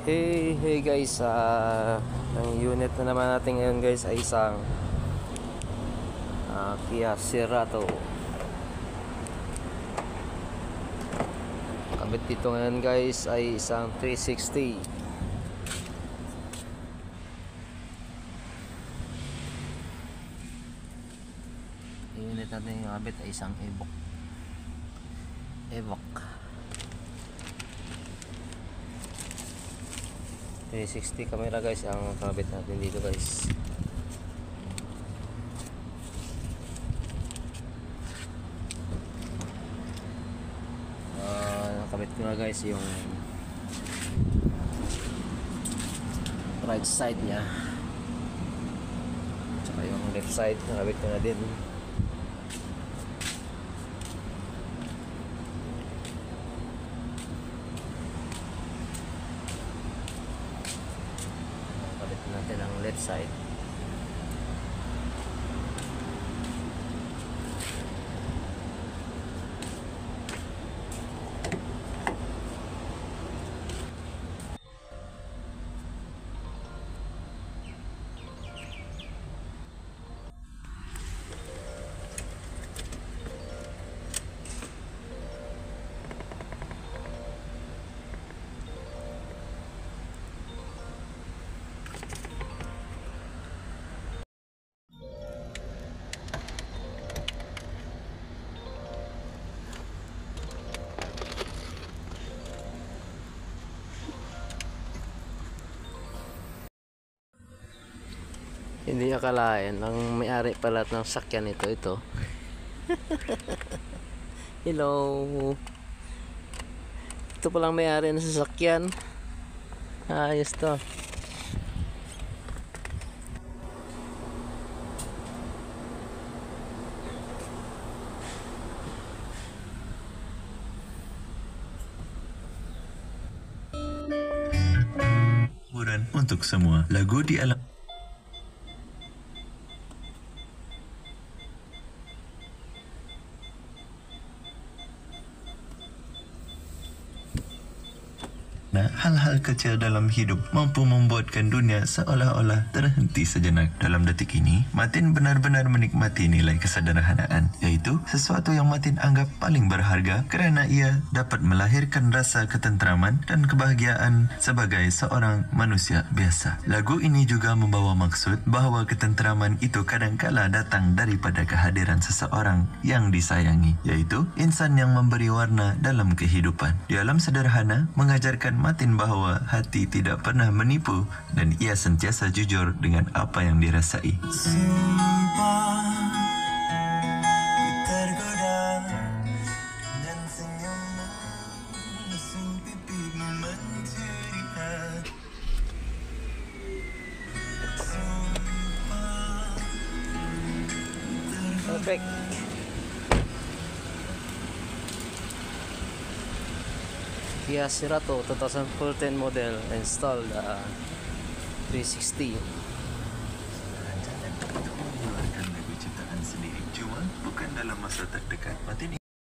Hey guys, ang unit na naman natin ngayon guys ay isang Kia Cerato. Kabit dito ngayon guys ay isang 360. Yung unit natin yung kabit ay isang Evoque 360 camera guys ang kabit natin dito guys. Nakabit ko na guys yung right side nya, tsaka yung left side nakabit ko na din. Natin ang left side. Hindi akalain ang may-ari pala ng sakyan ito. Hello. Ito palang may-ari ng sasakyan. Ayos to. Hiburan untuk semua. Lagu di alam hal-hal kecil dalam hidup mampu membuatkan dunia seolah-olah terhenti sejenak. Dalam detik ini, Martin benar-benar menikmati nilai kesederhanaan, yaitu sesuatu yang Martin anggap paling berharga kerana ia dapat melahirkan rasa ketentraman dan kebahagiaan sebagai seorang manusia biasa. Lagu ini juga membawa maksud bahawa ketentraman itu kadangkala datang daripada kehadiran seseorang yang disayangi, yaitu insan yang memberi warna dalam kehidupan. Di alam sederhana mengajarkan Martin bahawa hati tidak pernah menipu dan ia sentiasa jujur dengan apa yang dirasai. Sumpah, ku tergoda dengan senyummu, mesum pipimu mencuri hati. Sumpah, Perfect. Kia Cerato 2014 model, installed 360. Mengeluarkan lagu ciptaan sendiri, cuma bukan dalam masa terdekat. Martin